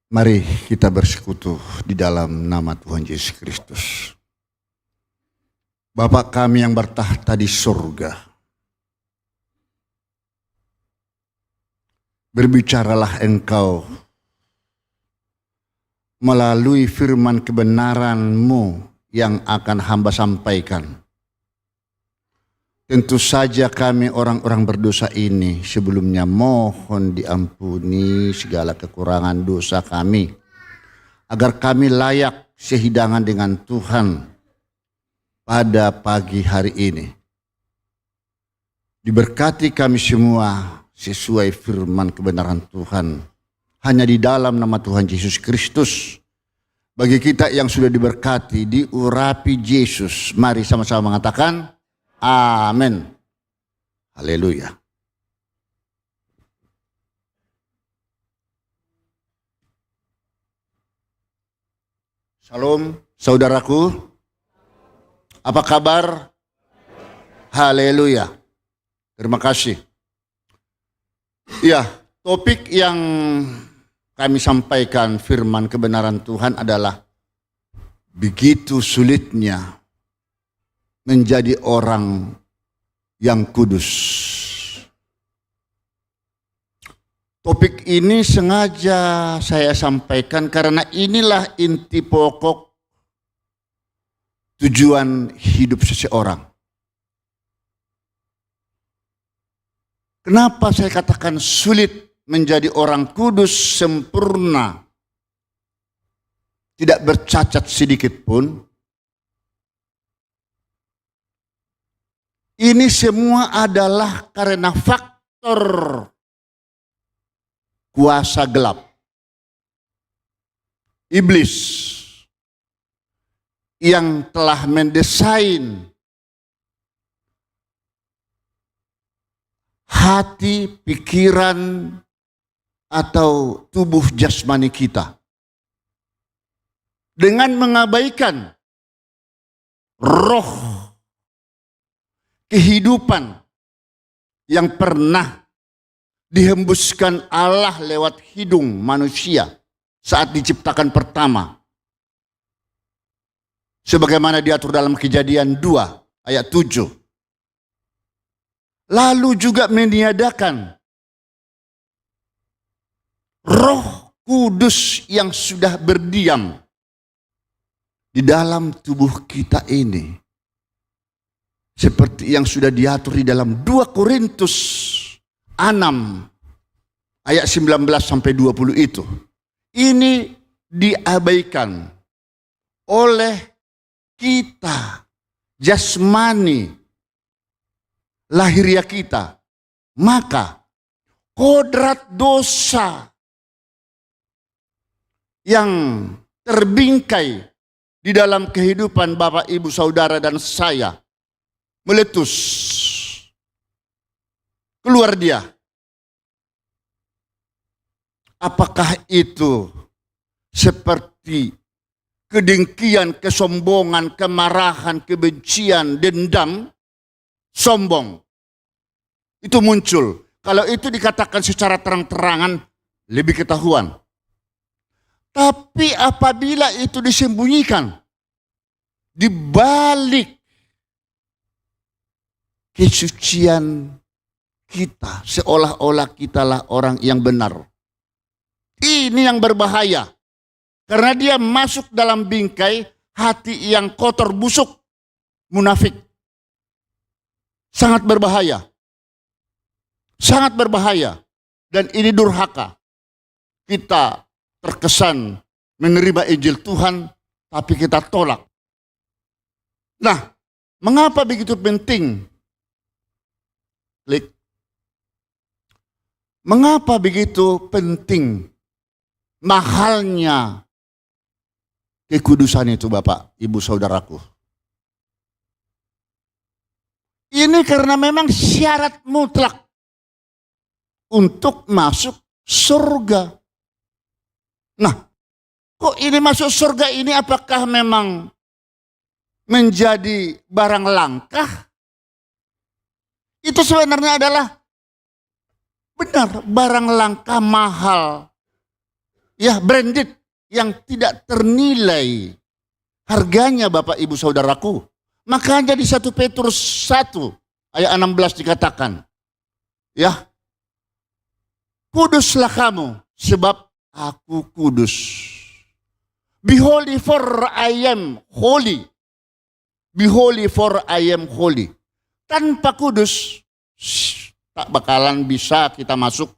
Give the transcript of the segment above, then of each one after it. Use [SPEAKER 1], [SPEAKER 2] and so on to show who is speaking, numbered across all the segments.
[SPEAKER 1] Mari kita bersekutu di dalam nama Tuhan Yesus Kristus. Bapa kami yang bertahta di surga, berbicaralah Engkau melalui firman kebenaran-Mu yang akan hamba sampaikan. Tentu saja kami orang-orang berdosa ini sebelumnya mohon diampuni segala kekurangan dosa kami, agar kami layak sehidangan dengan Tuhan pada pagi hari ini. Diberkati kami semua sesuai firman kebenaran Tuhan, hanya di dalam nama Tuhan Yesus Kristus. Bagi kita yang sudah diberkati, diurapi Yesus, mari sama-sama mengatakan amin. Haleluya. Shalom saudaraku. Apa kabar? Haleluya. Terima kasih. Ya, topik yang kami sampaikan firman kebenaran Tuhan adalah begitu sulitnya menjadi orang yang kudus. Topik ini sengaja saya sampaikan karena inilah inti pokok tujuan hidup seseorang. Kenapa saya katakan sulit menjadi orang kudus sempurna, tidak bercacat sedikit pun? Ini semua adalah karena faktor kuasa gelap, iblis, yang telah mendesain hati, pikiran, atau tubuh jasmani kita dengan mengabaikan roh kehidupan yang pernah dihembuskan Allah lewat hidung manusia saat diciptakan pertama. Sebagaimana diatur dalam Kejadian 2 ayat 7. Lalu juga meniadakan Roh Kudus yang sudah berdiam di dalam tubuh kita ini. Seperti yang sudah diatur di dalam 2 Korintus 6 ayat 19 sampai 20 itu. Ini diabaikan oleh kita, jasmani, lahiriah kita. Maka kodrat dosa yang terbingkai di dalam kehidupan Bapak, Ibu, Saudara, dan saya meletus. Keluar dia. Apakah itu seperti kedengkian, kesombongan, kemarahan, kebencian, dendam, sombong? Itu muncul. Kalau itu dikatakan secara terang-terangan, lebih ketahuan. Tapi apabila itu disembunyikan di balik kesucian kita, seolah-olah kitalah orang yang benar. Ini yang berbahaya. Karena dia masuk dalam bingkai hati yang kotor, busuk, munafik. Sangat berbahaya. Sangat berbahaya. Dan ini durhaka. Kita terkesan menerima Injil Tuhan, tapi kita tolak. Nah, mengapa begitu penting? Klik. Mengapa begitu penting, mahalnya kekudusan itu, Bapak, Ibu, Saudaraku? Ini karena memang syarat mutlak untuk masuk surga. Nah, kok ini masuk surga ini apakah memang menjadi barang langka? Itu sebenarnya adalah benar barang langka mahal ya branded, yang tidak ternilai harganya Bapak Ibu Saudaraku. Makanya di 1 Petrus 1 ayat 16 dikatakan, ya, kuduslah kamu sebab aku kudus. Be holy for I am holy. Be holy for I am holy. Tanpa kudus, tak bakalan bisa kita masuk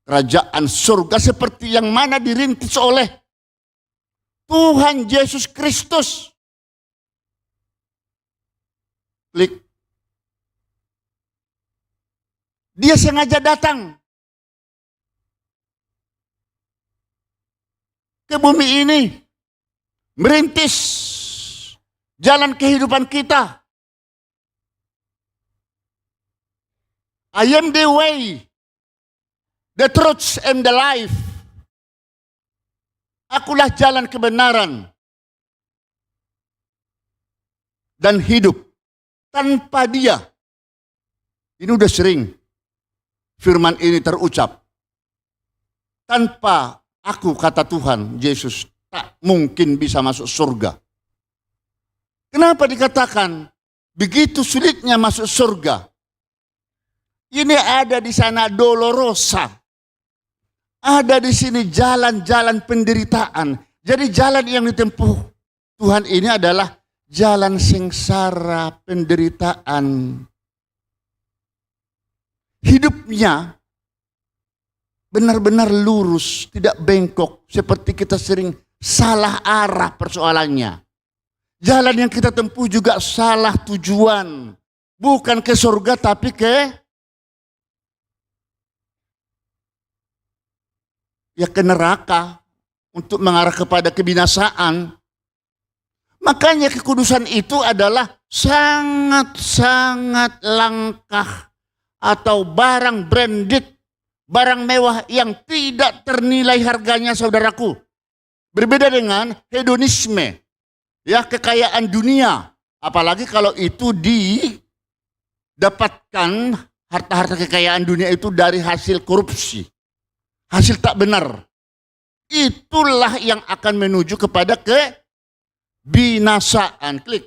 [SPEAKER 1] kerajaan surga seperti yang mana dirintis oleh Tuhan Yesus Kristus. Klik. Dia sengaja datang ke bumi ini, merintis jalan kehidupan kita. I am the way, the truth, and the life. Akulah jalan kebenaran dan hidup. Tanpa dia, ini udah sering firman ini terucap. Tanpa aku, kata Tuhan Yesus, tak mungkin bisa masuk surga. Kenapa dikatakan begitu sulitnya masuk surga? Ini ada di sana dolorosa. Ada di sini jalan-jalan penderitaan. Jadi jalan yang ditempuh Tuhan ini adalah jalan sengsara penderitaan. Hidupnya benar-benar lurus, tidak bengkok, seperti kita sering salah arah persoalannya. Jalan yang kita tempuh juga salah tujuan. Bukan ke surga tapi ke neraka, untuk mengarah kepada kebinasaan. Makanya kekudusan itu adalah sangat-sangat langka atau barang branded, barang mewah yang tidak ternilai harganya, saudaraku. Berbeda dengan hedonisme, ya, kekayaan dunia. Apalagi kalau itu didapatkan harta-harta kekayaan dunia itu dari hasil korupsi, hasil tak benar. Itulah yang akan menuju kepada kebinasaan. Klik.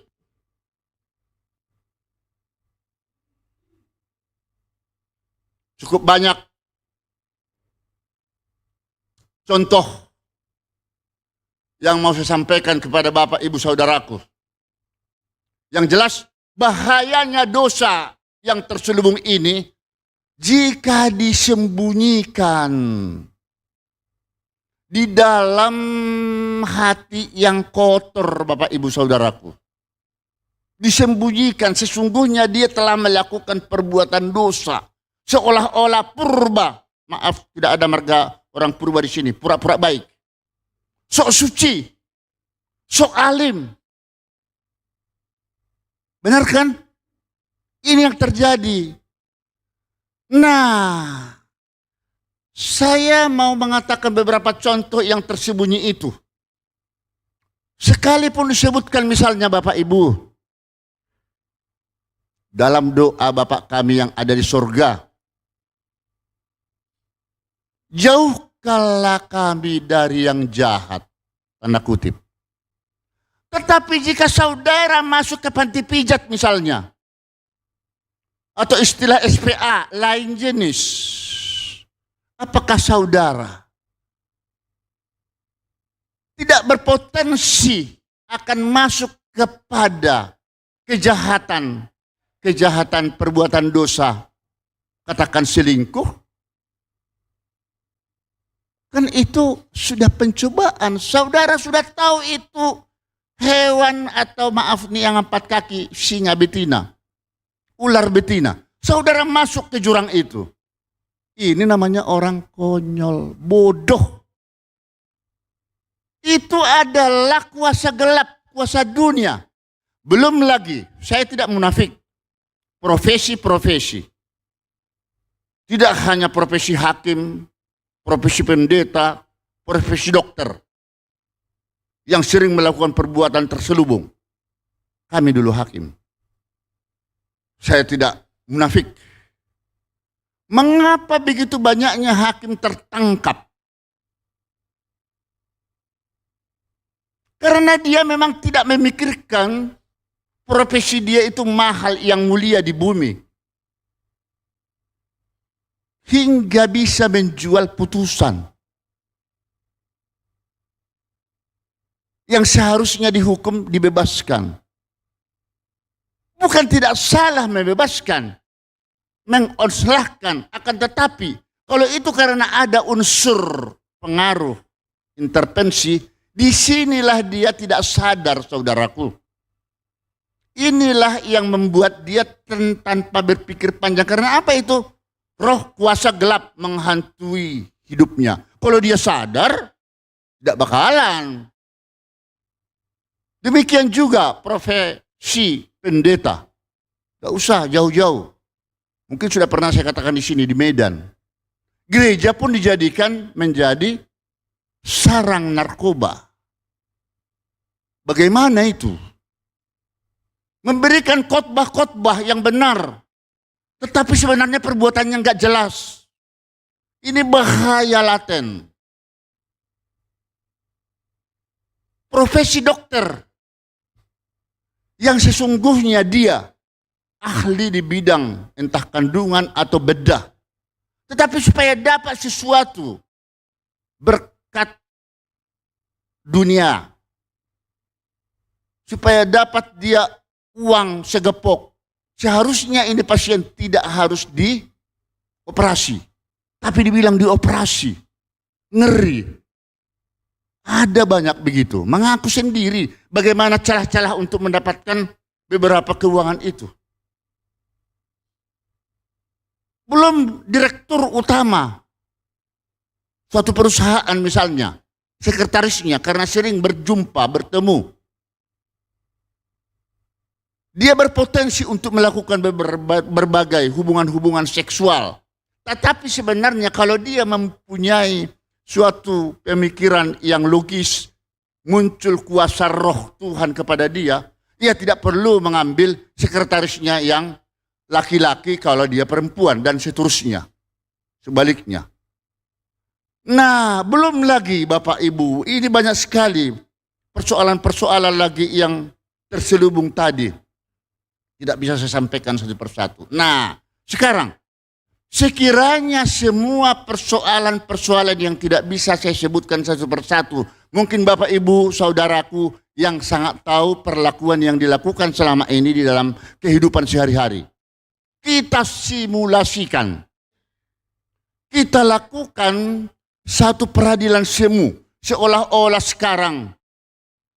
[SPEAKER 1] Cukup banyak contoh yang mau saya sampaikan kepada Bapak Ibu Saudaraku. Yang jelas bahayanya dosa yang terselubung ini jika disembunyikan di dalam hati yang kotor, Bapak Ibu Saudaraku. Disembunyikan, sesungguhnya dia telah melakukan perbuatan dosa. Seolah-olah purba. Maaf, tidak ada marga orang purba di sini. Pura-pura baik. Sok suci. Sok alim. Benar kan? Ini yang terjadi. Nah, saya mau mengatakan beberapa contoh yang tersembunyi itu. Sekalipun disebutkan misalnya Bapak Ibu, dalam doa Bapa kami yang ada di surga, jauhkanlah kami dari yang jahat, tanda kutip. Tetapi jika saudara masuk ke panti pijat misalnya, atau istilah SPA, lain jenis, apakah saudara tidak berpotensi akan masuk kepada kejahatan perbuatan dosa, katakan selingkuh? Kan itu sudah pencobaan. Saudara sudah tahu itu hewan atau maaf nih yang 4 kaki, singa betina, ular betina. Saudara masuk ke jurang itu. Ini namanya orang konyol, bodoh. Itu adalah kuasa gelap, kuasa dunia. Belum lagi, saya tidak munafik, profesi-profesi. Tidak hanya profesi hakim, profesi pendeta, profesi dokter yang sering melakukan perbuatan terselubung. Kami dulu hakim. Saya tidak munafik. Mengapa begitu banyaknya hakim tertangkap? Karena dia memang tidak memikirkan profesi dia itu mahal yang mulia di bumi. Hingga bisa menjual putusan yang seharusnya dihukum dibebaskan. Bukan tidak salah membebaskan, mengonslahkan, akan tetapi kalau itu karena ada unsur pengaruh, intervensi, disinilah dia tidak sadar, saudaraku. Inilah yang membuat dia tanpa berpikir panjang. Karena apa itu? Roh kuasa gelap menghantui hidupnya. Kalau dia sadar, tidak bakalan. Demikian juga profesi pendeta. Gak usah jauh-jauh. Mungkin sudah pernah saya katakan di sini, di Medan. Gereja pun dijadikan menjadi sarang narkoba. Bagaimana itu? Memberikan khotbah-khotbah yang benar, tetapi sebenarnya perbuatannya nggak jelas. Ini bahaya laten. Profesi dokter yang sesungguhnya dia ahli di bidang entah kandungan atau bedah, tetapi supaya dapat sesuatu berkat dunia, supaya dapat dia uang segepok, seharusnya ini pasien tidak harus dioperasi, tapi dibilang dioperasi. Ngeri. Ada banyak begitu, mengaku sendiri bagaimana celah-celah untuk mendapatkan beberapa keuangan itu. Belum direktur utama suatu perusahaan misalnya, sekretarisnya karena sering berjumpa, bertemu, dia berpotensi untuk melakukan berbagai hubungan-hubungan seksual. Tetapi sebenarnya kalau dia mempunyai suatu pemikiran yang logis, muncul kuasa roh Tuhan kepada dia, dia tidak perlu mengambil sekretarisnya yang laki-laki kalau dia perempuan dan seterusnya. Sebaliknya. Nah, belum lagi Bapak Ibu, ini banyak sekali persoalan-persoalan lagi yang terselubung tadi. Tidak bisa saya sampaikan satu persatu. Nah, sekarang sekiranya semua persoalan-persoalan yang tidak bisa saya sebutkan satu persatu, mungkin Bapak Ibu, saudaraku yang sangat tahu perlakuan yang dilakukan selama ini di dalam kehidupan sehari-hari. Kita simulasikan. Kita lakukan satu peradilan semu. Seolah-olah sekarang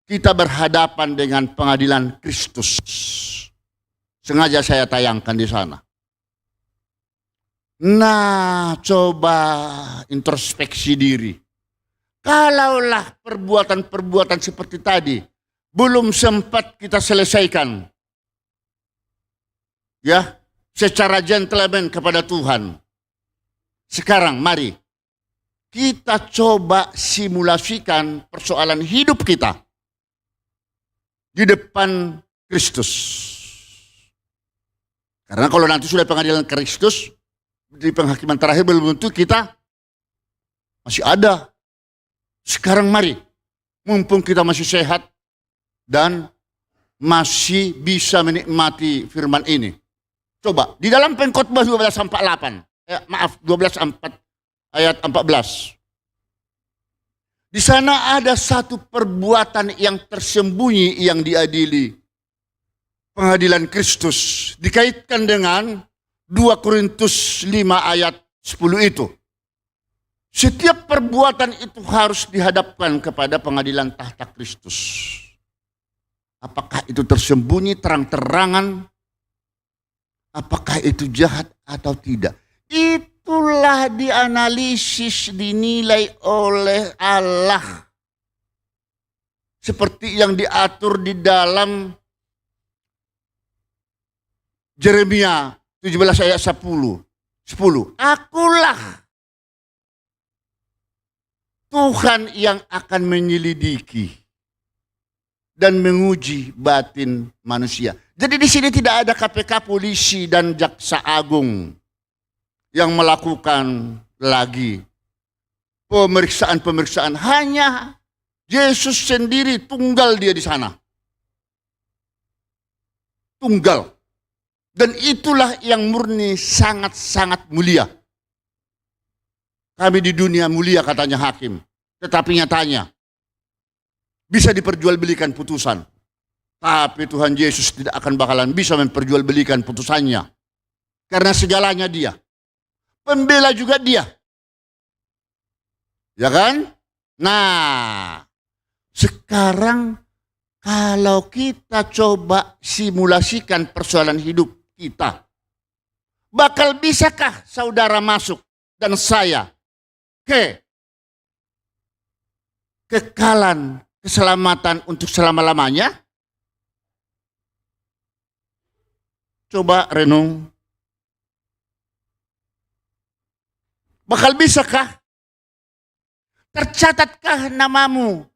[SPEAKER 1] kita berhadapan dengan pengadilan Kristus. Sengaja saya tayangkan di sana. Nah, coba introspeksi diri. Kalaulah perbuatan-perbuatan seperti tadi belum sempat kita selesaikan, ya, secara gentleman kepada Tuhan. Sekarang mari kita coba simulasikan persoalan hidup kita di depan Kristus. Karena kalau nanti sudah pengadilan Kristus, di penghakiman terakhir belum tentu kita masih ada. Sekarang mari, mumpung kita masih sehat dan masih bisa menikmati firman ini. Coba, di dalam Pengkhotbah 12:8, 12:4 ayat 14. Di sana ada satu perbuatan yang tersembunyi yang diadili pengadilan Kristus. Dikaitkan dengan 2 Korintus 5 ayat 10 itu. Setiap perbuatan itu harus dihadapkan kepada pengadilan tahta Kristus. Apakah itu tersembunyi terang-terangan? Apakah itu jahat atau tidak? Itulah dianalisis, dinilai oleh Allah. Seperti yang diatur di dalam Yeremia 17 ayat 10. Akulah Tuhan yang akan menyelidiki dan menguji batin manusia. Jadi di sini tidak ada KPK, polisi dan jaksa agung yang melakukan lagi pemeriksaan-pemeriksaan. Hanya Yesus sendiri tunggal dia di sana. Tunggal. Dan itulah yang murni sangat-sangat mulia. Kami di dunia mulia katanya hakim. Tetapi nyatanya bisa diperjualbelikan putusan. Tapi Tuhan Yesus tidak akan bakalan bisa memperjualbelikan putusannya. Karena segalanya dia. Pembela juga dia. Ya kan? Nah, sekarang kalau kita coba simulasikan persoalan hidup kita. Bakal bisakah saudara masuk dan saya ke kekalan keselamatan untuk selama-lamanya? Coba renung. Bakal bisakah? Tercatatkah namamu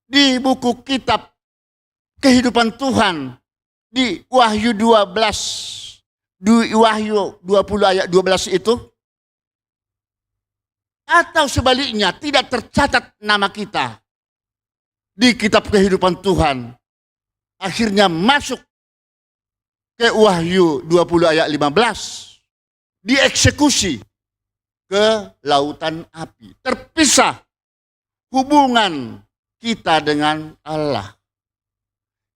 [SPEAKER 1] di buku kitab kehidupan Tuhan di Wahyu 12, di Wahyu 20 ayat 12 itu? Atau sebaliknya tidak tercatat nama kita di kitab kehidupan Tuhan, akhirnya masuk ke Wahyu 20 ayat 15, dieksekusi ke lautan api. Terpisah hubungan kita dengan Allah.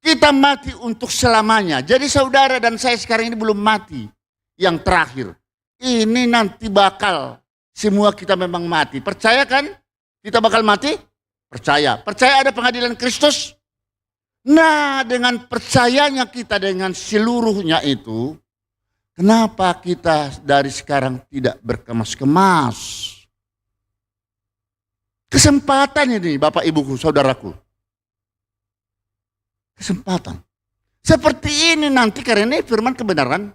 [SPEAKER 1] Kita mati untuk selamanya. Jadi saudara dan saya sekarang ini belum mati. Yang terakhir. Ini nanti bakal semua kita memang mati. Percaya kan? Kita bakal mati? Percaya. Percaya ada pengadilan Kristus? Nah, dengan percayanya kita dengan seluruhnya itu, kenapa kita dari sekarang tidak berkemas-kemas? Kesempatan ini Bapak Ibuku, saudaraku. Kesempatan. Seperti ini nanti karena ini firman kebenaran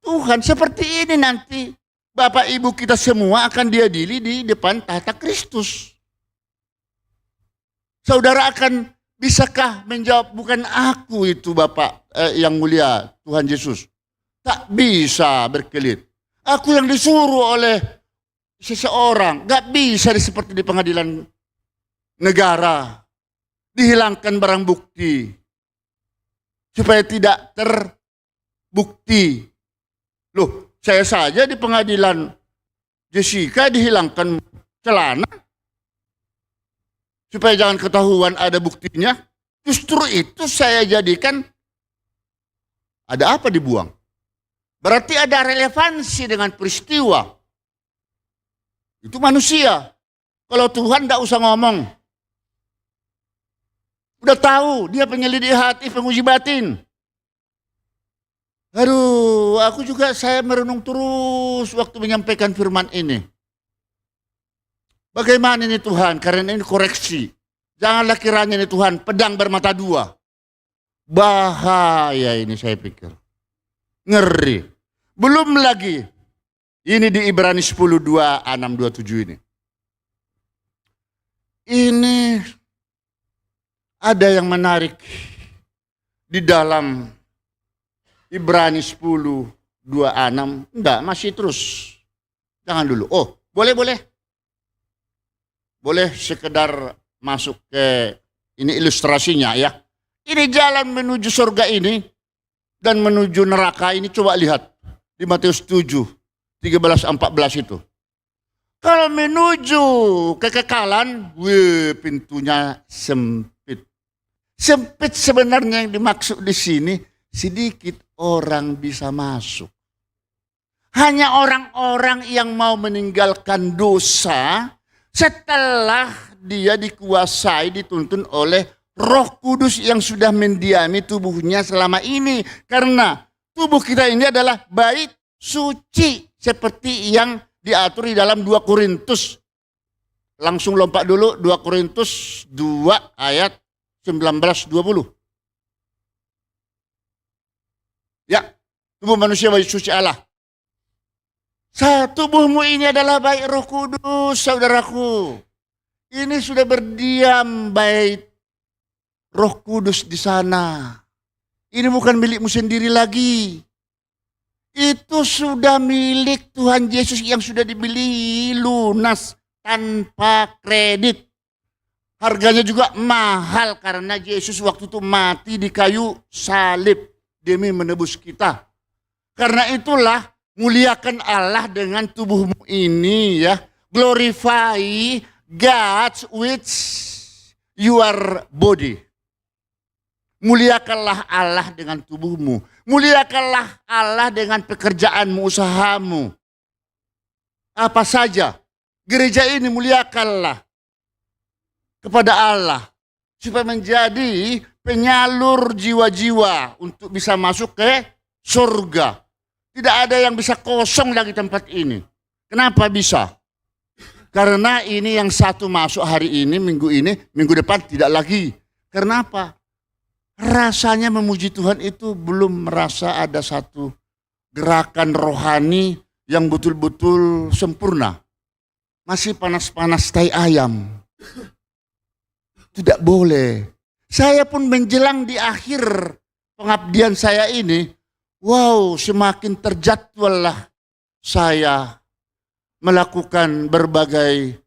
[SPEAKER 1] Tuhan. Seperti ini nanti Bapak Ibu kita semua akan diadili di depan tahta Kristus. Saudara akan bisakah menjawab, bukan aku itu Bapak yang mulia Tuhan Yesus. Tak bisa berkelit. Aku yang disuruh oleh seseorang. Gak bisa seperti di pengadilan negara. Dihilangkan barang bukti. Supaya tidak terbukti. Loh, saya saja di pengadilan Jessica dihilangkan celana. Supaya jangan ketahuan ada buktinya. Justru itu saya jadikan ada apa dibuang. Berarti ada relevansi dengan peristiwa. Itu manusia. Kalau Tuhan tidak usah ngomong. Udah tahu, dia penyelidik hati, penguji batin. Aduh, aku juga saya merenung terus waktu menyampaikan firman ini. Bagaimana ini Tuhan? Karena ini koreksi. Janganlah kiranya ini Tuhan pedang bermata dua. Bahaya ini saya pikir. Ngeri. Belum lagi. Ini di Ibrani 10:2, 6:27 ini. Ini ada yang menarik di dalam Ibrani 10:2-6. Enggak, masih terus. Jangan dulu. Oh, boleh. Boleh sekedar masuk ke ini ilustrasinya ya. Ini jalan menuju surga ini dan menuju neraka ini, coba lihat di Matius 7, 13-14 itu. Kalau menuju kekekalan, pintunya sempit. Sempit sebenarnya yang dimaksud di sini, sedikit orang bisa masuk. Hanya orang-orang yang mau meninggalkan dosa setelah dia dikuasai, dituntun oleh Roh Kudus yang sudah mendiami tubuhnya selama ini. Karena tubuh kita ini adalah bait suci seperti yang diatur di dalam 2 Korintus. Langsung lompat dulu 2 Korintus 2 ayat 19-20. Ya, tubuh manusia bait suci Allah. Tubuhmu ini adalah bait Roh Kudus, saudaraku. Ini sudah berdiam bait Roh Kudus di sana. Ini bukan milikmu sendiri lagi. Itu sudah milik Tuhan Yesus yang sudah dibeli lunas tanpa kredit. Harganya juga mahal karena Yesus waktu itu mati di kayu salib demi menebus kita. Karena itulah muliakan Allah dengan tubuhmu ini ya. Glorify God with your body. Muliakanlah Allah dengan tubuhmu. Muliakanlah Allah dengan pekerjaanmu, usahamu. Apa saja. Gereja ini muliakanlah kepada Allah. Supaya menjadi penyalur jiwa-jiwa untuk bisa masuk ke surga. Tidak ada yang bisa kosong lagi tempat ini. Kenapa bisa? Karena ini yang satu masuk hari ini, minggu depan tidak lagi. Karena apa? Rasanya memuji Tuhan itu belum merasa ada satu gerakan rohani yang betul-betul sempurna. Masih panas-panas tai ayam. Tidak boleh. Saya pun menjelang di akhir pengabdian saya ini, wow, semakin terjadwal lah saya melakukan berbagai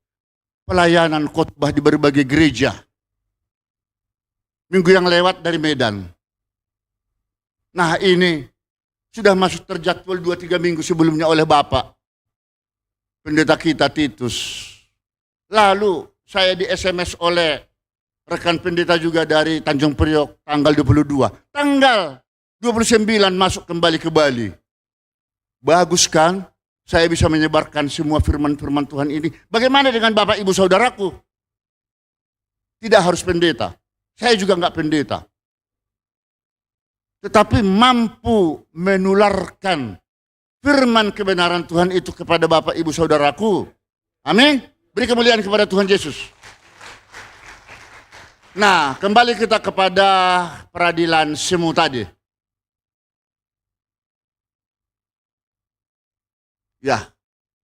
[SPEAKER 1] pelayanan khotbah di berbagai gereja. Minggu yang lewat dari Medan. Nah ini sudah masuk terjadwal 2-3 minggu sebelumnya oleh Bapak pendeta kita Titus. Lalu saya di SMS oleh rekan pendeta juga dari Tanjung Priok tanggal 22. Tanggal 29 masuk kembali ke Bali. Bagus kan? Saya bisa menyebarkan semua firman-firman Tuhan ini. Bagaimana dengan Bapak Ibu Saudaraku? Tidak harus pendeta. Saya juga enggak pendeta. Tetapi mampu menularkan firman kebenaran Tuhan itu kepada Bapak Ibu Saudaraku. Amin. Beri kemuliaan kepada Tuhan Yesus. Nah, kembali kita kepada peradilan semu tadi. Ya,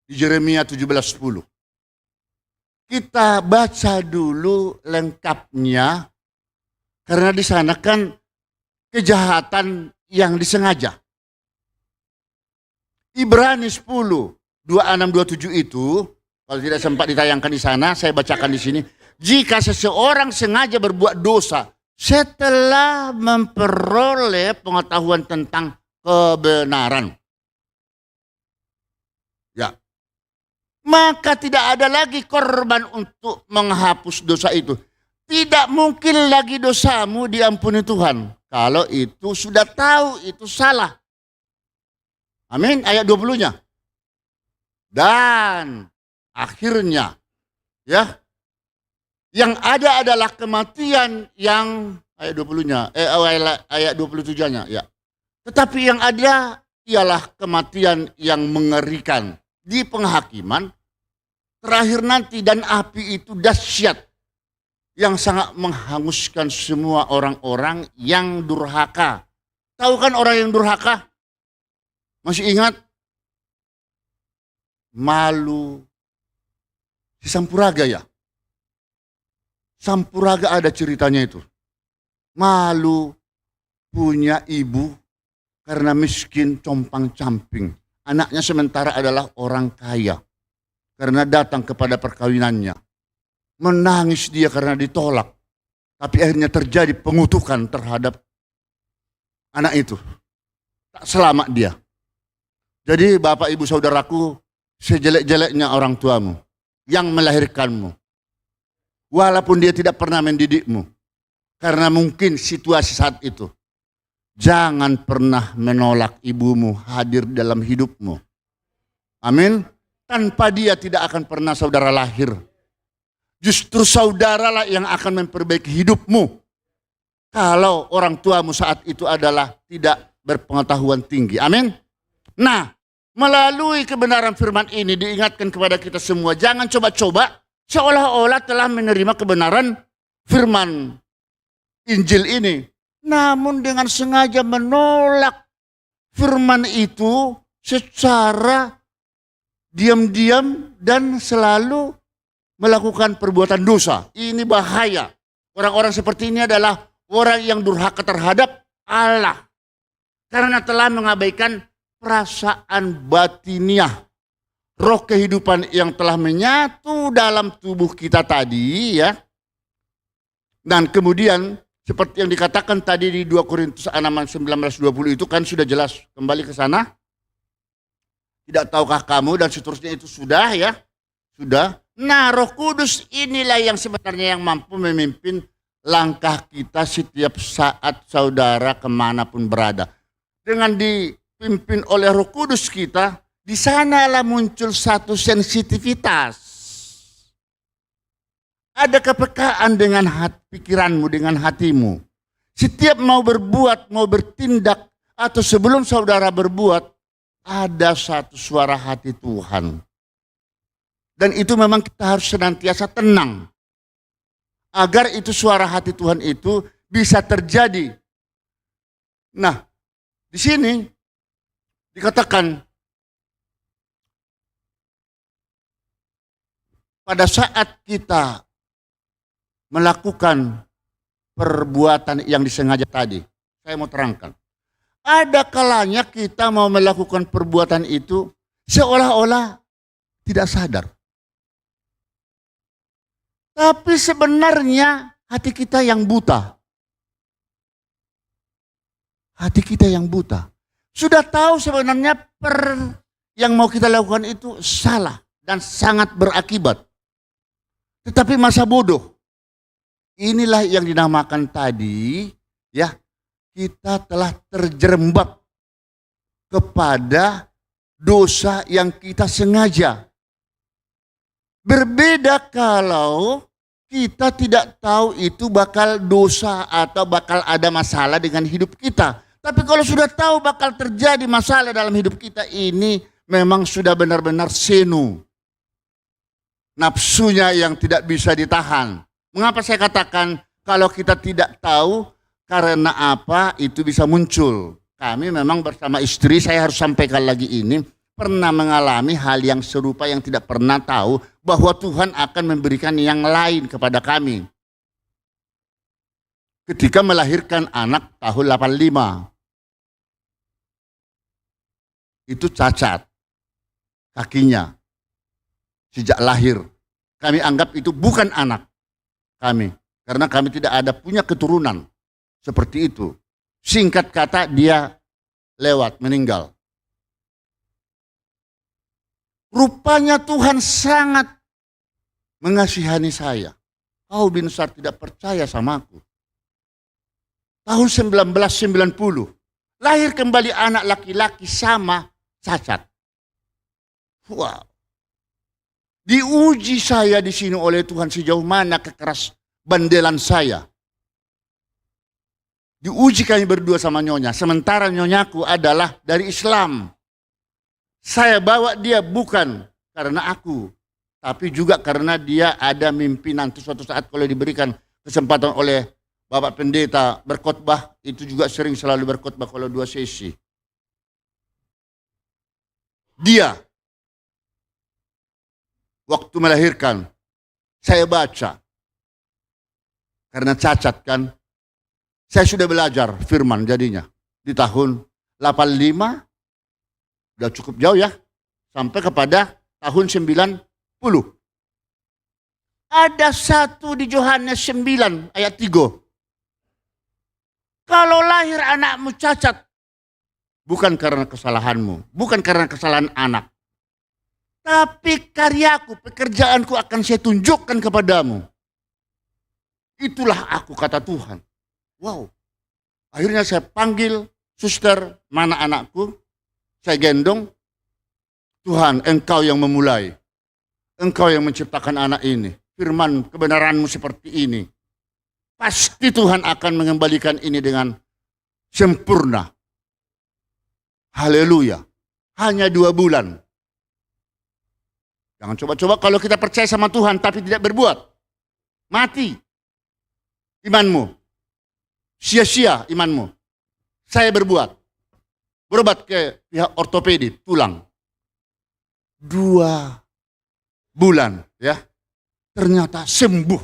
[SPEAKER 1] di Yeremia 17:10. Kita baca dulu lengkapnya, karena di sana kan kejahatan yang disengaja. Ibrani 10, 26-27 itu, kalau tidak sempat ditayangkan di sana, saya bacakan di sini. Jika seseorang sengaja berbuat dosa setelah memperoleh pengetahuan tentang kebenaran, ya, maka tidak ada lagi korban untuk menghapus dosa itu. Tidak mungkin lagi dosamu diampuni Tuhan. Kalau itu sudah tahu itu salah. Amin, ayat 20-nya. Dan akhirnya, ya, yang ada adalah kematian yang, ayat 20-nya, ayat 27-nya, ya. Tetapi yang ada ialah kematian yang mengerikan di penghakiman terakhir nanti, dan api itu dahsyat yang sangat menghanguskan semua orang-orang yang durhaka. Tahu kan orang yang durhaka? Masih ingat? Malu. Si Sampuraga ya? Sampuraga ada ceritanya itu. Malu punya ibu karena miskin compang-camping. Anaknya sementara adalah orang kaya karena datang kepada perkawinannya. Menangis dia karena ditolak. Tapi akhirnya terjadi pengutukan terhadap anak itu. Tak selamat dia. Jadi Bapak Ibu Saudaraku, sejelek-jeleknya orang tuamu yang melahirkanmu, walaupun dia tidak pernah mendidikmu, karena mungkin situasi saat itu, jangan pernah menolak ibumu hadir dalam hidupmu. Amin. Tanpa dia tidak akan pernah saudara lahir. Justru saudaralah yang akan memperbaiki hidupmu. Kalau orang tuamu saat itu adalah tidak berpengetahuan tinggi. Amin. Nah, melalui kebenaran firman ini diingatkan kepada kita semua, jangan coba-coba seolah-olah telah menerima kebenaran firman Injil ini, namun dengan sengaja menolak firman itu secara diam-diam dan selalu melakukan perbuatan dosa. Ini bahaya. Orang-orang seperti ini adalah orang yang durhaka terhadap Allah karena telah mengabaikan perasaan batiniah, roh kehidupan yang telah menyatu dalam tubuh kita tadi, ya, Dan kemudian seperti yang dikatakan tadi di 2 Korintus 6:19-20 itu kan sudah jelas. Kembali ke sana. Tidak tahukah kamu dan seterusnya itu sudah ya. Sudah. Nah, Roh Kudus inilah yang sebenarnya yang mampu memimpin langkah kita setiap saat saudara kemanapun berada. Dengan dipimpin oleh Roh Kudus kita, di sanalah muncul satu sensitivitas. Ada kepekaan dengan pikiranmu, dengan hatimu. Setiap mau berbuat, mau bertindak, atau sebelum saudara berbuat, ada satu suara hati Tuhan. Dan itu memang kita harus senantiasa tenang. Agar itu suara hati Tuhan itu bisa terjadi. Nah, di sini dikatakan pada saat kita melakukan perbuatan yang disengaja tadi, saya mau terangkan. Ada kalanya kita mau melakukan perbuatan itu seolah-olah tidak sadar. Tapi sebenarnya hati kita yang buta. Hati kita yang buta. Sudah tahu sebenarnya yang mau kita lakukan itu salah dan sangat berakibat. Tetapi masa bodoh. Inilah yang dinamakan tadi, ya, kita telah terjerembab kepada dosa yang kita sengaja. Berbeda kalau kita tidak tahu itu bakal dosa atau bakal ada masalah dengan hidup kita. Tapi kalau sudah tahu bakal terjadi masalah dalam hidup kita ini, memang sudah benar-benar senu. Nafsunya yang tidak bisa ditahan. Mengapa saya katakan kalau kita tidak tahu karena apa itu bisa muncul. Kami memang bersama istri, saya harus sampaikan lagi ini, pernah mengalami hal yang serupa yang tidak pernah tahu bahwa Tuhan akan memberikan yang lain kepada kami. Ketika melahirkan anak tahun 85. Itu cacat kakinya sejak lahir. Kami anggap itu bukan anak kami. Karena kami tidak ada punya keturunan seperti itu. Singkat kata dia lewat, meninggal. Rupanya Tuhan sangat mengasihani saya. Kau bin Sar tidak percaya sama aku. Tahun 1990, lahir kembali anak laki-laki sama cacat. Wow. Diuji saya di sini oleh Tuhan sejauh mana kekeras bandelan saya. Diuji kami berdua sama nyonya. Sementara nyonyaku adalah dari Islam. Saya bawa dia bukan karena aku. Tapi juga karena dia ada mimpi nanti suatu saat kalau diberikan kesempatan oleh Bapak Pendeta berkhotbah. Itu juga sering selalu berkhotbah kalau 2 sesi. Dia waktu melahirkan, saya baca. Karena cacat kan, saya sudah belajar firman jadinya. Di tahun 85, udah cukup jauh ya, sampai kepada tahun 90. Ada satu di Yohanes 9 ayat 3. Kalau lahir anakmu cacat, bukan karena kesalahanmu, bukan karena kesalahan anak. Tapi karyaku, pekerjaanku akan saya tunjukkan kepadamu. Itulah aku, kata Tuhan. Wow. Akhirnya saya panggil, suster, mana anakku? Saya gendong. Tuhan, engkau yang memulai. Engkau yang menciptakan anak ini. Firman kebenaranmu seperti ini. Pasti Tuhan akan mengembalikan ini dengan sempurna. Haleluya. Hanya 2 bulan. Jangan coba-coba kalau kita percaya sama Tuhan tapi tidak berbuat. Mati imanmu. Sia-sia imanmu. Saya berbuat. Berobat ke pihak ortopedi, tulang. 2 bulan ya. Ternyata sembuh.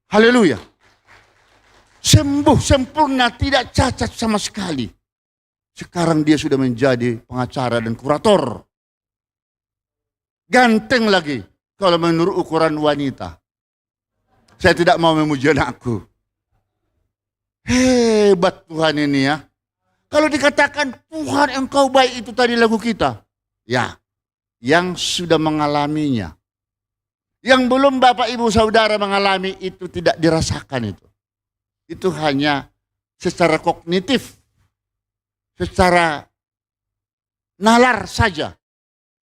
[SPEAKER 1] Haleluya. Sembuh, sempurna, tidak cacat sama sekali. Sekarang dia sudah menjadi pengacara dan kurator. Ganteng lagi kalau menurut ukuran wanita. Saya tidak mau memuji anakku. Hebat Tuhan ini ya. Kalau dikatakan Tuhan engkau baik, itu tadi lagu kita. Ya, yang sudah mengalaminya. Yang belum Bapak Ibu Saudara mengalami itu tidak dirasakan itu. Itu hanya secara kognitif, secara nalar saja.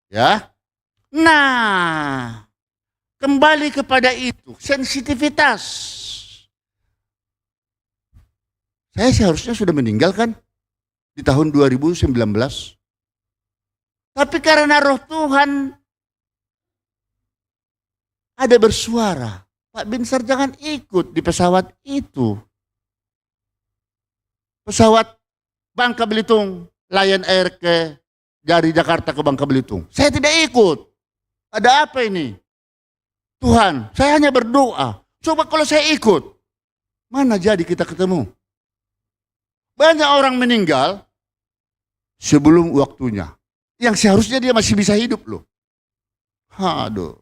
[SPEAKER 1] Ya. Nah, kembali kepada itu, sensitivitas. Saya seharusnya sudah meninggal kan di tahun 2019. Tapi karena roh Tuhan ada bersuara, Pak Binsar jangan ikut di pesawat itu. Pesawat Bangka Belitung, Lion Air dari Jakarta ke Bangka Belitung. Saya tidak ikut. Ada apa ini? Tuhan, saya hanya berdoa. Coba kalau saya ikut, mana jadi kita ketemu? Banyak orang meninggal sebelum waktunya. Yang seharusnya dia masih bisa hidup loh. Aduh.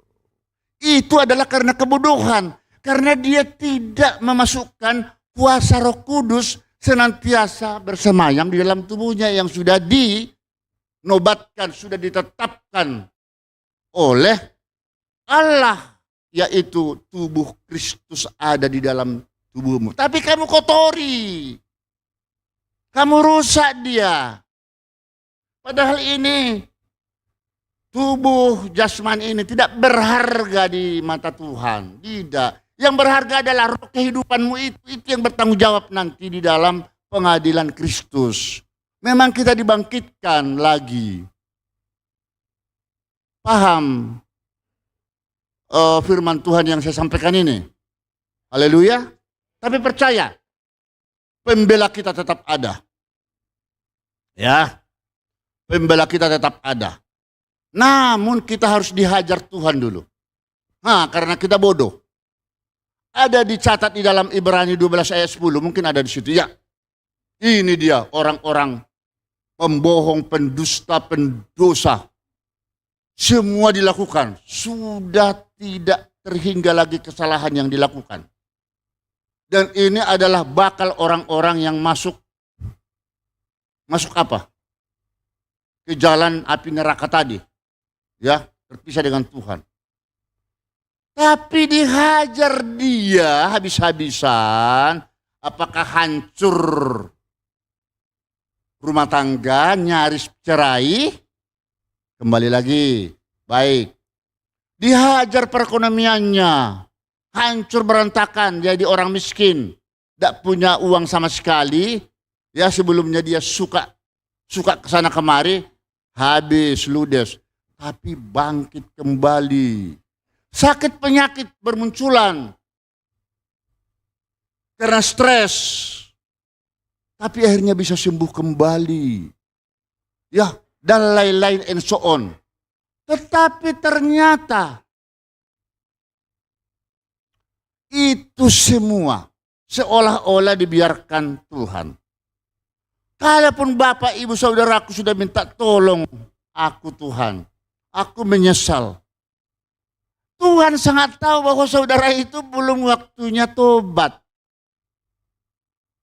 [SPEAKER 1] Itu adalah karena kebodohan. Karena dia tidak memasukkan kuasa Roh Kudus senantiasa bersemayam di dalam tubuhnya yang sudah dinobatkan, sudah ditetapkan oleh Allah, yaitu tubuh Kristus ada di dalam tubuhmu. Tapi kamu kotori, kamu rusak dia. Padahal ini tubuh jasmani ini tidak berharga di mata Tuhan. Tidak. Yang berharga adalah roh kehidupanmu itu yang bertanggung jawab nanti di dalam pengadilan Kristus. Memang kita dibangkitkan lagi. Paham firman Tuhan yang saya sampaikan ini? Haleluya. Tapi percaya, pembela kita tetap ada. Ya, pembela kita tetap ada. Namun kita harus dihajar Tuhan dulu. Nah, karena kita bodoh. Ada dicatat di dalam Ibrani 12 ayat 10, mungkin ada di situ. Ya, ini dia orang-orang pembohong, pendusta, pendosa. Semua dilakukan, sudah tidak terhingga lagi kesalahan yang dilakukan. Dan ini adalah bakal orang-orang yang masuk apa? Ke jalan api neraka tadi. Ya, terpisah dengan Tuhan. Tapi dihajar dia habis-habisan, apakah hancur rumah tangga, nyaris cerai? Kembali lagi, baik. Dihajar perekonomiannya, hancur berantakan, jadi orang miskin. Tidak punya uang sama sekali. Ya, sebelumnya dia suka kesana kemari, habis, ludes. Tapi bangkit kembali. Sakit penyakit bermunculan. Karena stres. Tapi akhirnya bisa sembuh kembali. Ya, dan lain-lain and so on. Tetapi ternyata itu semua seolah-olah dibiarkan Tuhan. Kalaupun Bapak, Ibu, Saudaraku sudah minta tolong aku Tuhan, aku menyesal. Tuhan sangat tahu bahwa saudara itu belum waktunya tobat.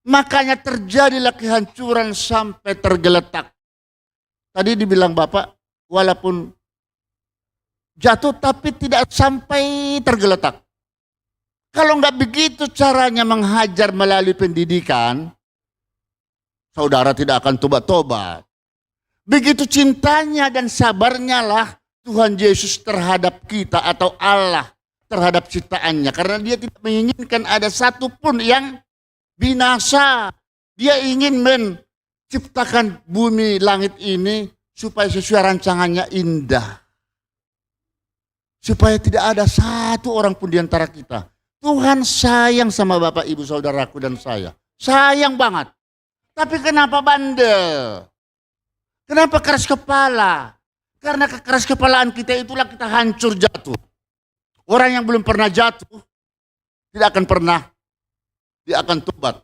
[SPEAKER 1] Makanya terjadilah kehancuran sampai tergeletak. Tadi dibilang Bapak, walaupun jatuh tapi tidak sampai tergeletak. Kalau enggak begitu caranya menghajar melalui pendidikan, saudara tidak akan tobat-tobat. Begitu cintanya dan sabarnya lah Tuhan Yesus terhadap kita atau Allah terhadap ciptaannya. Karena dia tidak menginginkan ada satupun yang binasa. Dia ingin menciptakan bumi langit ini supaya sesuai rancangannya indah. Supaya tidak ada satu orang pun di antara kita. Tuhan sayang sama Bapak, Ibu, Saudaraku dan saya. Sayang banget. Tapi kenapa bandel? Kenapa keras kepala? Karena kekeras kepalaan kita itulah kita hancur jatuh. Orang yang belum pernah jatuh tidak akan pernah dia akan tobat.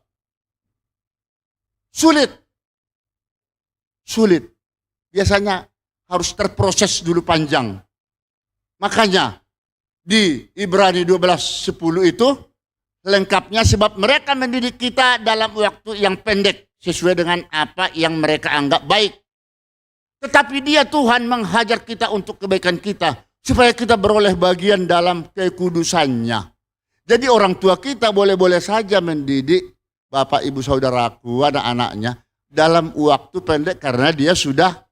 [SPEAKER 1] Sulit. Biasanya harus terproses dulu panjang. Makanya di Ibrani 12:10 itu lengkapnya, sebab mereka mendidik kita dalam waktu yang pendek sesuai dengan apa yang mereka anggap baik. Tetapi Dia Tuhan menghajar kita untuk kebaikan kita supaya kita beroleh bagian dalam kekudusannya. Jadi orang tua kita boleh-boleh saja mendidik bapak, ibu, saudaraku, anak-anaknya dalam waktu pendek karena dia sudah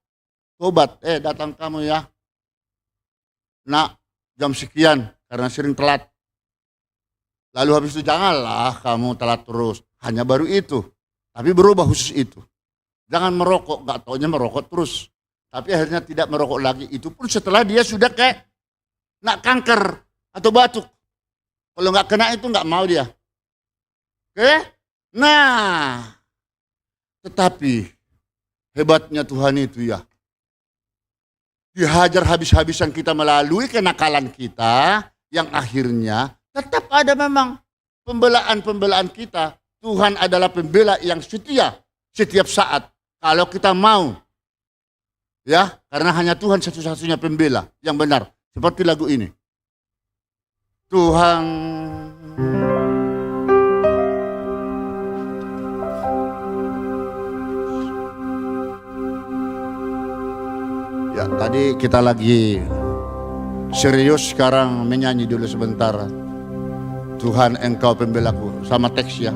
[SPEAKER 1] tobat. Datang kamu ya, nak, jam sekian karena sering telat. Lalu habis itu janganlah kamu telat terus. Hanya baru itu. Tapi berubah khusus itu. Jangan merokok, gak taunya merokok terus. Tapi akhirnya tidak merokok lagi. Itu pun setelah dia sudah kayak nak kanker atau batuk. Kalau gak kena itu gak mau dia. Oke? Nah, tetapi hebatnya Tuhan itu ya. Dihajar habis-habisan kita melalui kenakalan kita, yang akhirnya tetap ada memang pembelaan-pembelaan kita. Tuhan adalah pembela yang setia setiap saat. Kalau kita mau. Ya, karena hanya Tuhan satu-satunya pembela yang benar. Seperti lagu ini. Tuhan ya, tadi kita lagi serius, sekarang menyanyi dulu sebentar. Tuhan Engkau pembelaku, sama teks ya.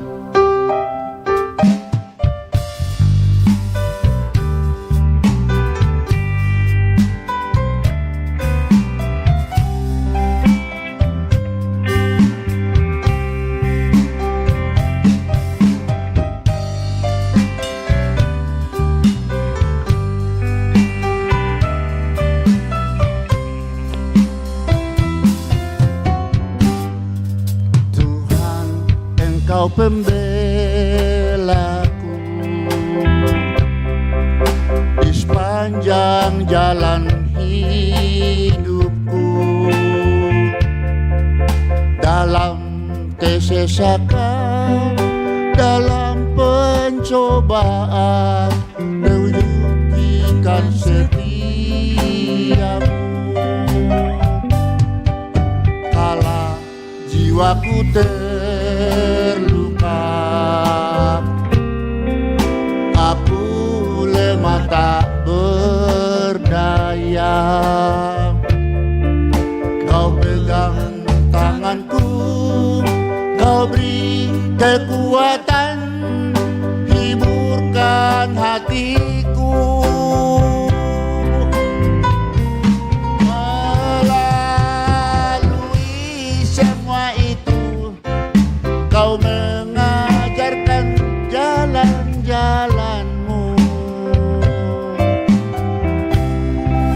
[SPEAKER 1] Engkau pembelaku di sepanjang jalan hidupku, dalam kesesakan, dalam pencobaan, tunjukkan setiamu. Kala jiwaku terluka, aku lemah tak berdaya, Kau pegang tanganku, Kau beri kekuatan, hiburkan hatiku. Melalui semua itu, Kau mengajarkan jalan-jalan-Mu.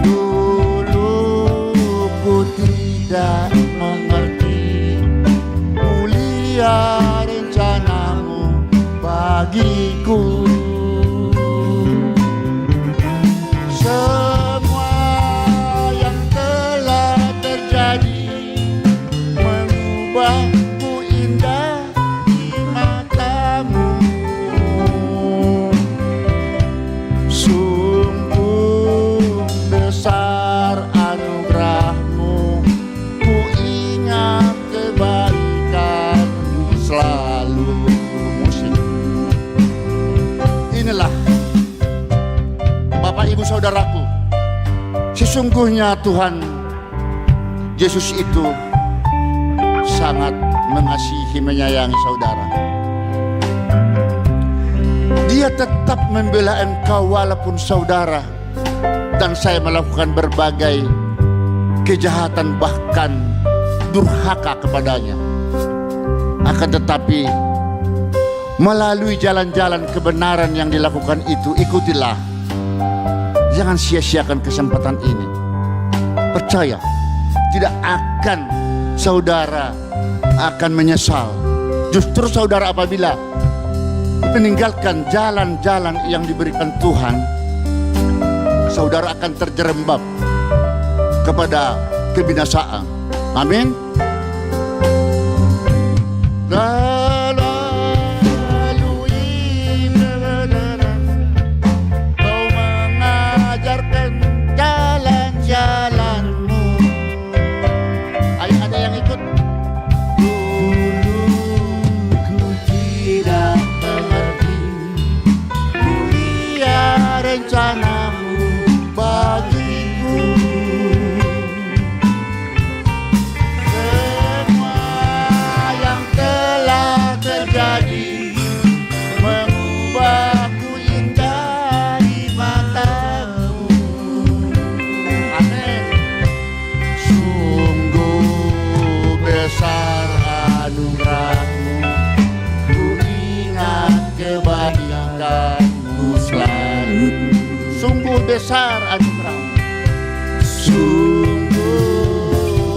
[SPEAKER 1] Dulu ku tidak mengerti mulia rencana-Mu bagiku. Semua yang telah terjadi mengubahku indah di mata-Mu. Sungguh besar anugerah-Mu, ku ingat kebaikan-Mu selalu. Musik. Inilah Bapak Ibu Saudaraku, sesungguhnya Tuhan Yesus itu sangat mengasihi, menyayangi saudara. Dia tetap membela engkau walaupun saudara dan saya melakukan berbagai kejahatan, bahkan durhaka kepadanya. Akan tetapi melalui jalan-jalan kebenaran yang dilakukan itu, ikutilah. Jangan sia-siakan kesempatan ini. Percaya, tidak akan saudara akan menyesal. Justru saudara apabila meninggalkan jalan-jalan yang diberikan Tuhan, saudara akan terjerembab kepada kebinasaan. Amin. Melalui kebenaran, Kau mengajarkan jalan-jalan-Mu. Adik-adik, anugerahmu, ku ingat kebaikanmu selalu. Sungguh besar anugerahmu, sungguh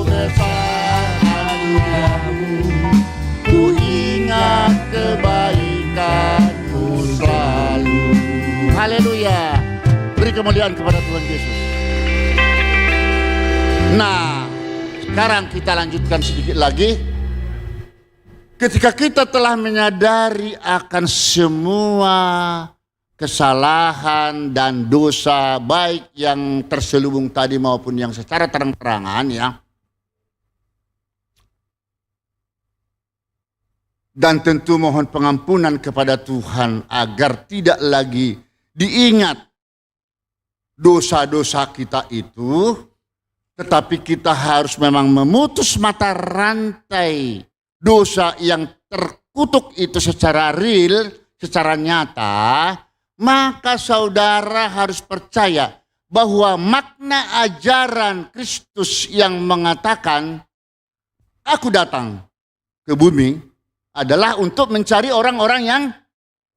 [SPEAKER 1] besar anugerahmu, ku ingat kebaikanmu selalu. Haleluya. Beri kemuliaan kepada Tuhan Yesus. Nah, sekarang kita lanjutkan sedikit lagi. Ketika kita telah menyadari akan semua kesalahan dan dosa, baik yang terselubung tadi maupun yang secara terang-terangan ya. Dan tentu mohon pengampunan kepada Tuhan agar tidak lagi diingat dosa-dosa kita itu. Tetapi kita harus memang memutus mata rantai dosa yang terkutuk itu secara real, secara nyata. Maka saudara harus percaya bahwa makna ajaran Kristus yang mengatakan, aku datang ke bumi adalah untuk mencari orang-orang yang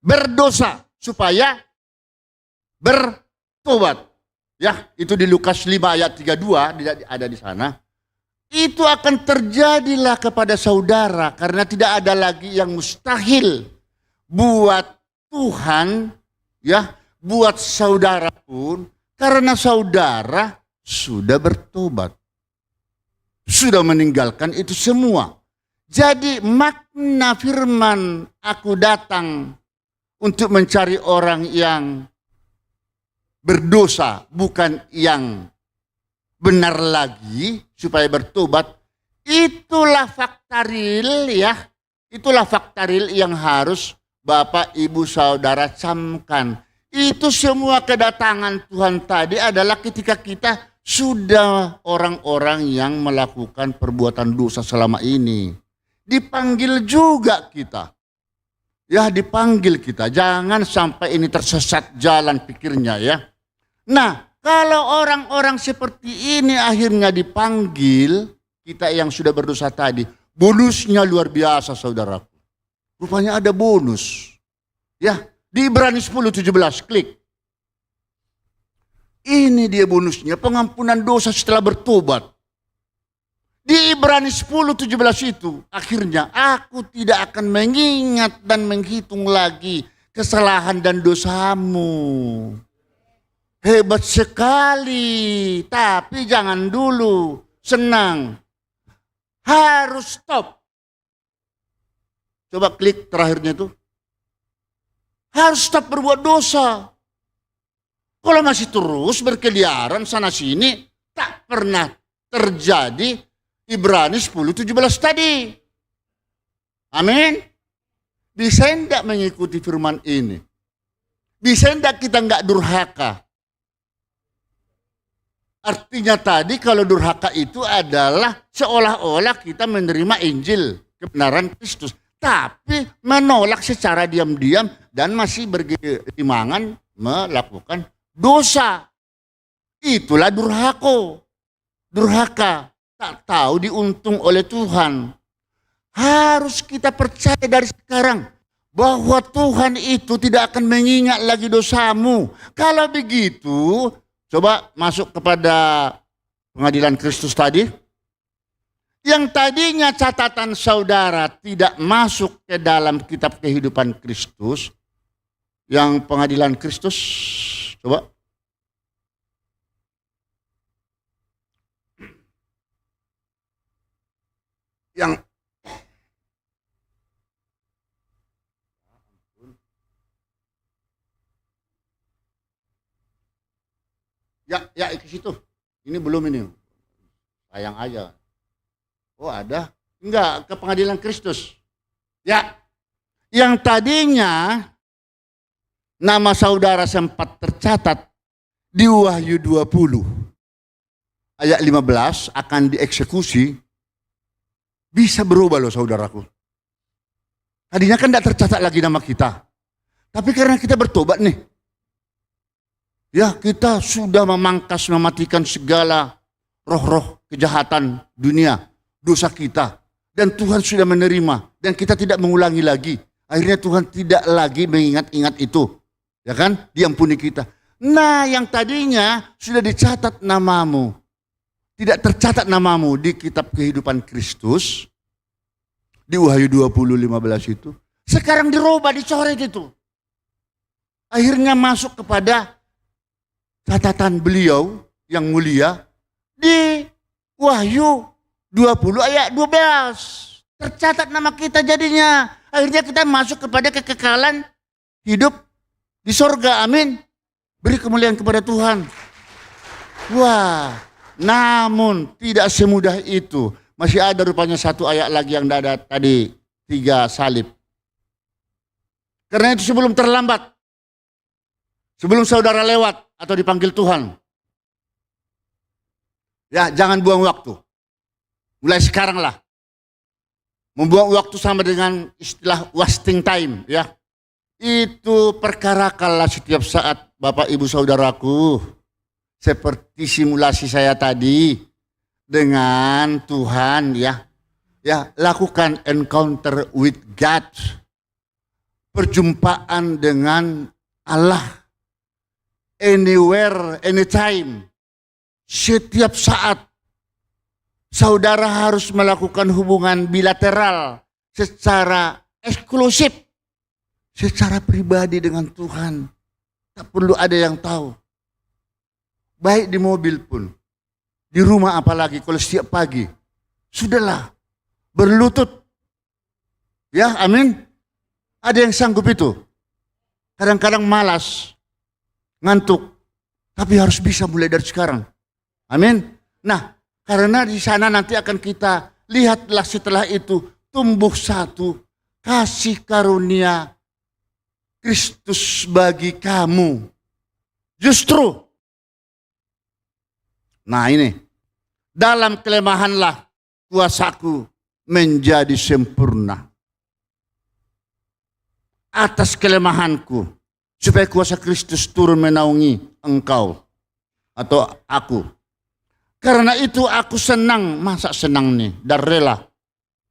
[SPEAKER 1] berdosa supaya bertobat. Ya, itu di Lukas 5 ayat 32 ada di sana. Itu akan terjadilah kepada saudara karena tidak ada lagi yang mustahil buat Tuhan, ya, buat saudara pun, karena saudara sudah bertobat. Sudah meninggalkan itu semua. Jadi makna firman aku datang untuk mencari orang yang berdosa, bukan yang benar lagi supaya bertobat. Itulah fakta real ya. Itulah fakta real yang harus Bapak Ibu Saudara camkan. Itu semua kedatangan Tuhan tadi adalah ketika kita sudah orang-orang yang melakukan perbuatan dosa selama ini. Dipanggil juga kita. Ya, dipanggil kita. Jangan sampai ini tersesat jalan pikirnya ya. Nah, kalau orang-orang seperti ini akhirnya dipanggil, kita yang sudah berdosa tadi, bonusnya luar biasa saudaraku. Rupanya ada bonus. Ya, di Ibrani 10:17, klik. Ini dia bonusnya, pengampunan dosa setelah bertobat. Di Ibrani 10:17 itu, akhirnya aku tidak akan mengingat dan menghitung lagi kesalahan dan dosamu. Hebat sekali, tapi jangan dulu senang. Harus stop. Coba klik terakhirnya itu. Harus stop berbuat dosa. Kalau masih terus berkeliaran sana sini, tak pernah terjadi Ibrani 10:17 tadi. Amin. Bisa enggak mengikuti firman ini? Bisa enggak kita enggak durhaka? Artinya tadi kalau durhaka itu adalah seolah-olah kita menerima Injil, kebenaran Kristus. Tapi menolak secara diam-diam dan masih bergelimangan melakukan dosa. Itulah durhaka. Tak tahu diuntung oleh Tuhan. Harus kita percaya dari sekarang bahwa Tuhan itu tidak akan mengingat lagi dosamu. Kalau begitu, coba masuk kepada pengadilan Kristus tadi. Yang tadinya catatan saudara tidak masuk ke dalam kitab kehidupan Kristus. Yang pengadilan Kristus, coba. Yang ya ke situ. Ini belum ini. Sayang aja. Oh ada? Enggak, ke pengadilan Kristus. Ya. Yang tadinya nama saudara sempat tercatat di Wahyu 20 ayat 15 akan dieksekusi. Bisa berubah loh saudaraku. Tadinya kan tidak tercatat lagi nama kita. Tapi karena kita bertobat nih. Ya kita sudah memangkas, mematikan segala roh-roh kejahatan dunia. Dosa kita. Dan Tuhan sudah menerima. Dan kita tidak mengulangi lagi. Akhirnya Tuhan tidak lagi mengingat-ingat itu. Ya kan? Diampuni kita. Nah, yang tadinya sudah dicatat namamu. Tidak tercatat namamu di kitab kehidupan Kristus. Di Wahyu 20:15 itu. Sekarang dirubah, dicoret itu. Akhirnya masuk kepada catatan beliau yang mulia di Wahyu 20 ayat 12. Tercatat nama kita jadinya. Akhirnya kita masuk kepada kekekalan hidup di sorga. Amin. Beri kemuliaan kepada Tuhan. Wah, namun tidak semudah itu. Masih ada rupanya satu ayat lagi yang tidak ada tadi. 3 salib. Karena itu sebelum terlambat. Sebelum saudara lewat atau dipanggil Tuhan. Ya, jangan buang waktu. Mulai sekarang lah. Membuang waktu sama dengan istilah wasting time, ya. Itu perkarakanlah setiap saat, Bapak Ibu Saudaraku. Seperti simulasi saya tadi dengan Tuhan, ya. Ya, lakukan encounter with God. Perjumpaan dengan Allah. Anywhere, anytime. Setiap saat. Saudara harus melakukan hubungan bilateral secara eksklusif. Secara pribadi dengan Tuhan. Tak perlu ada yang tahu. Baik di mobil pun. Di rumah apalagi kalau setiap pagi. Sudahlah. Berlutut. Ya, amin. Ada yang sanggup itu. Kadang-kadang malas. Ngantuk. Tapi harus bisa mulai dari sekarang. Amin. Nah, karena di sana nanti akan kita lihatlah setelah itu tumbuh satu kasih karunia Kristus bagi kamu. Justru. Nah ini. Dalam kelemahanlah kuasaku menjadi sempurna. Atas kelemahanku. Supaya kuasa Kristus turun menaungi engkau. Atau aku. Karena itu aku senang, masa senang nih, dan rela.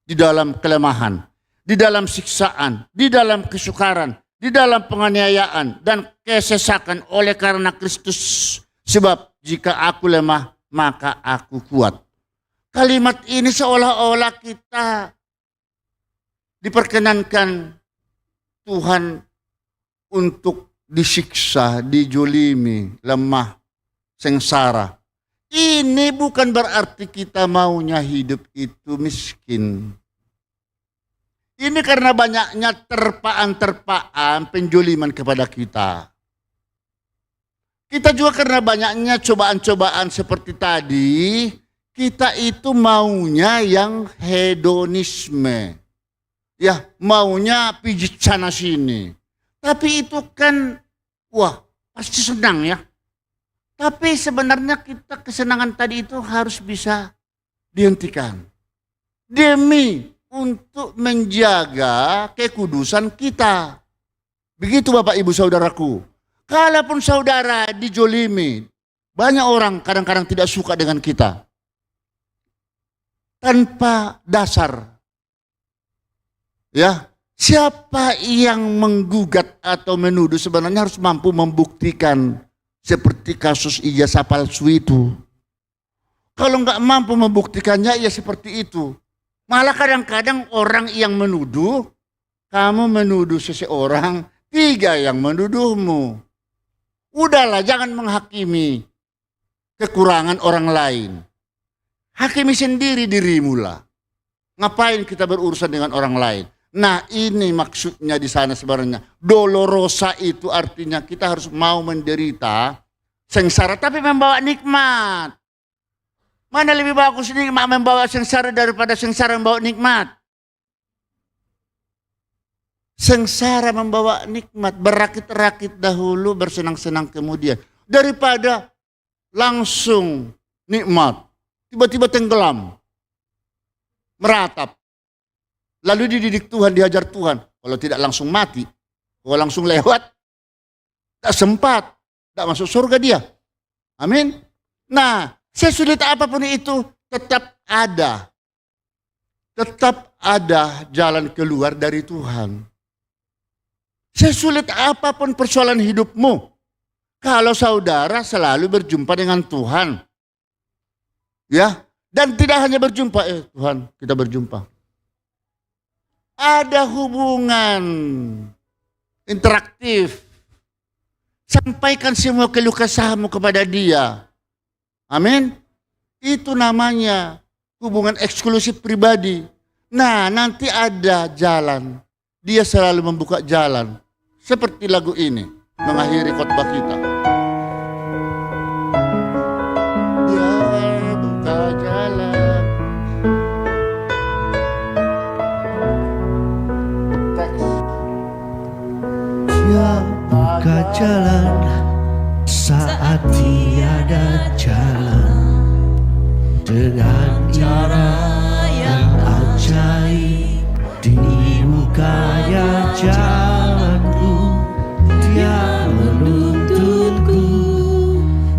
[SPEAKER 1] Di dalam kelemahan, di dalam siksaan, di dalam kesukaran, di dalam penganiayaan, dan kesesakan oleh karena Kristus. Sebab jika aku lemah, maka aku kuat. Kalimat ini seolah-olah kita diperkenankan Tuhan untuk disiksa, dijolimi, lemah, sengsara. Ini bukan berarti kita maunya hidup itu miskin. Ini karena banyaknya terpaan-terpaan penjoliman kepada kita. Kita juga karena banyaknya cobaan-cobaan seperti tadi, kita itu maunya yang hedonisme. Ya, maunya pijit sana sini. Tapi itu kan, wah, pasti senang ya. Tapi sebenarnya kita kesenangan tadi itu harus bisa dihentikan. Demi untuk menjaga kekudusan kita. Begitu Bapak Ibu Saudaraku. Kalaupun saudara dijolimi, banyak orang kadang-kadang tidak suka dengan kita. Tanpa dasar. Ya, siapa yang menggugat atau menuduh sebenarnya harus mampu membuktikan. Seperti kasus ijazah palsu itu. Kalau nggak mampu membuktikannya, ya seperti itu. Malah kadang-kadang orang yang menuduh, kamu menuduh seseorang, 3 yang menuduhmu. Udahlah, jangan menghakimi kekurangan orang lain. Hakimi sendiri dirimu lah. Ngapain kita berurusan dengan orang lain? Nah ini maksudnya di sana sebenarnya. Dolorosa itu artinya kita harus mau menderita sengsara tapi membawa nikmat. Mana lebih bagus nikmat membawa sengsara daripada sengsara membawa nikmat? Sengsara membawa nikmat, berakit-rakit dahulu, bersenang-senang kemudian. Daripada langsung nikmat, tiba-tiba tenggelam, meratap. Lalu dididik Tuhan, diajar Tuhan. Kalau tidak langsung mati, kalau langsung lewat, tak sempat, tak masuk surga dia. Amin. Nah, sesulit apapun itu tetap ada tetap ada jalan keluar dari Tuhan. Sesulit apapun persoalan hidupmu, kalau saudara selalu berjumpa dengan Tuhan, ya, dan tidak hanya berjumpa, Tuhan kita berjumpa. Ada hubungan interaktif. Sampaikan semua keluh kesahmu kepada Dia. Amin. Itu namanya hubungan eksklusif pribadi. Nah, nanti ada jalan. Dia selalu membuka jalan. Seperti lagu ini mengakhiri khotbah kita. Dia buka jalan.
[SPEAKER 2] Dia buka jalan saat tiada jalan, dengan cara yang ajaib dibukanya jalanku. Dia menuntunku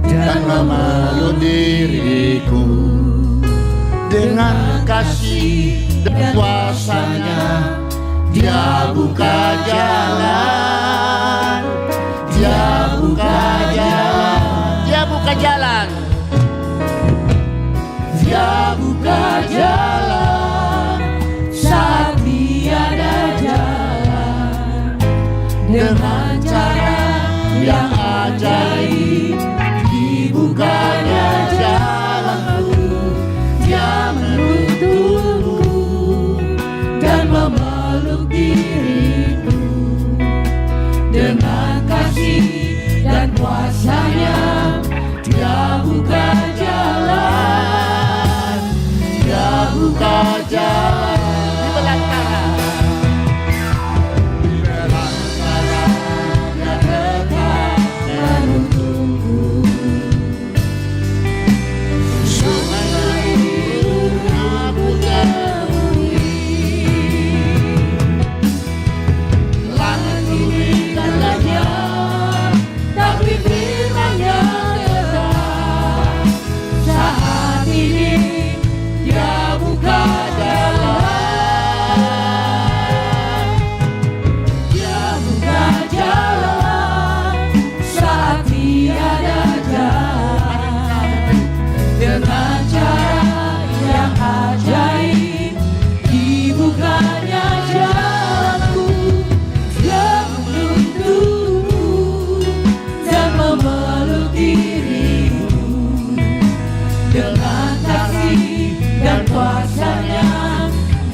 [SPEAKER 2] dan memeluk diriku
[SPEAKER 1] Dengan kasih dan kuasanya Dia buka jalan. Dia buka jalan. Dia buka jalan. Dia buka jalan saat tiada jalan, dengan cara yang ajaib dibukanya jalanku. Dia menuntunku dan memeluk diriku, dengan kasih dan kuasanya Dia buka jalan. Dia buka jalan di belantara. Di belantara Dia tetap menuntunku. Sungai aku temui, langit bumi tandanya, tapi firman-Nya tetap. Saat ini Dia buka jalan. Dia buka jalan saat tiada jalan, dengan cara yang ajaib dibukanya jalanku. Dia menuntunku dan memeluk diriku, dengan kasih dan kuasanya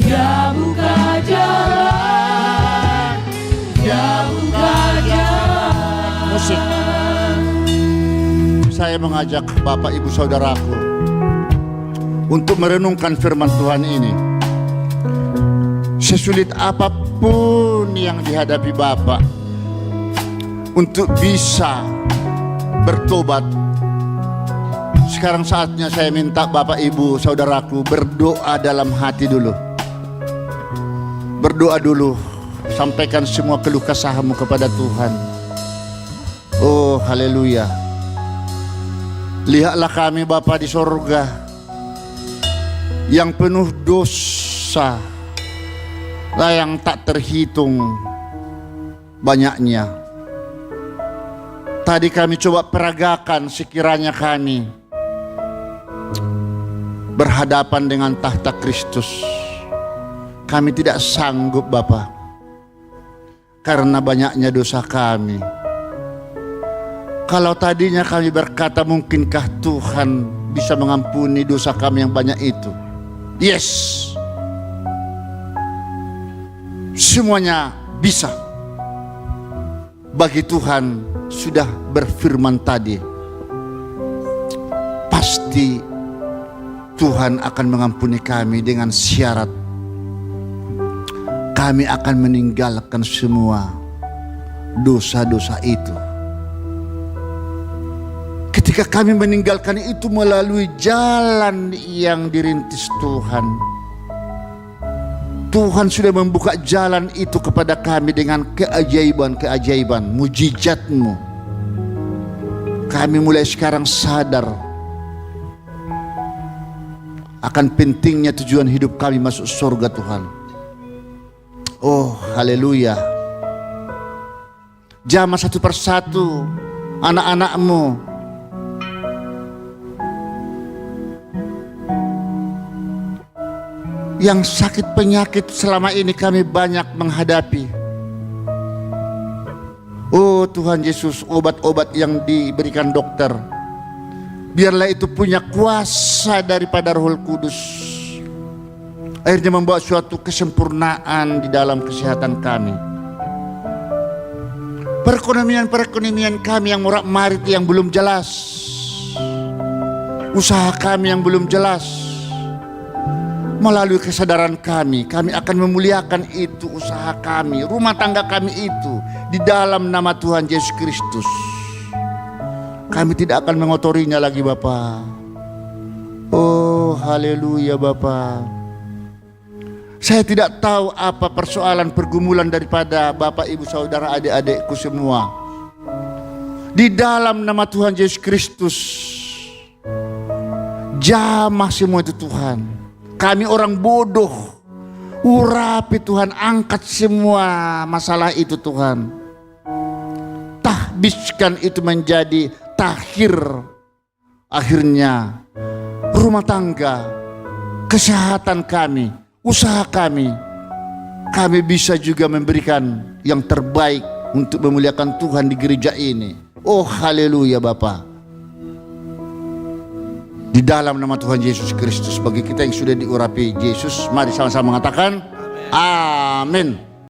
[SPEAKER 1] Dia buka jalan. Dia buka jalan. Musik. Saya mengajak Bapak Ibu Saudaraku untuk merenungkan firman Tuhan ini. Sesulit apapun yang dihadapi Bapak, untuk bisa bertobat, sekarang saatnya saya minta Bapak Ibu Saudaraku berdoa dalam hati dulu. Berdoa dulu, sampaikan semua keluh kesahmu kepada Tuhan. Oh haleluya. Lihatlah kami Bapa di sorga, yang penuh dosa, yang tak terhitung banyaknya. Tadi kami coba peragakan, sekiranya kami berhadapan dengan tahta Kristus, kami tidak sanggup Bapa, karena banyaknya dosa kami. Kalau tadinya kami berkata, mungkinkah Tuhan bisa mengampuni dosa kami yang banyak itu? Yes, semuanya bisa. Bagi Tuhan sudah berfirman tadi, pasti Tuhan akan mengampuni kami dengan syarat kami akan meninggalkan semua dosa-dosa itu. Ketika kami meninggalkan itu melalui jalan yang dirintis Tuhan, Tuhan sudah membuka jalan itu kepada kami dengan keajaiban-keajaiban, mujizat-Mu. Kami mulai sekarang sadar akan pentingnya tujuan hidup kami masuk surga Tuhan. Oh haleluya. Jamah satu persatu anak-anakmu yang sakit penyakit selama ini kami banyak menghadapi. Oh Tuhan Yesus, obat-obat yang diberikan dokter, biarlah itu punya kuasa daripada Roh Kudus, akhirnya membawa suatu kesempurnaan di dalam kesehatan kami. Perekonomian kami yang morak-marit yang belum jelas, usaha kami yang belum jelas, melalui kesadaran kami akan memuliakan itu usaha kami, rumah tangga kami itu di dalam nama Tuhan Yesus Kristus. Kami tidak akan mengotorinya lagi Bapa. Oh haleluya Bapa. Saya tidak tahu apa persoalan pergumulan daripada Bapak Ibu Saudara adik-adikku semua. Di dalam nama Tuhan Yesus Kristus, jamah semua itu Tuhan. Kami orang bodoh, urapi Tuhan, angkat semua masalah itu Tuhan. Tahbiskan itu menjadi takhir. Akhirnya rumah tangga, kesehatan kami, usaha kami bisa juga memberikan yang terbaik untuk memuliakan Tuhan di gereja ini. Oh haleluya Bapa. Di dalam nama Tuhan Yesus Kristus, bagi kita yang sudah diurapi Yesus, mari sama-sama mengatakan amin.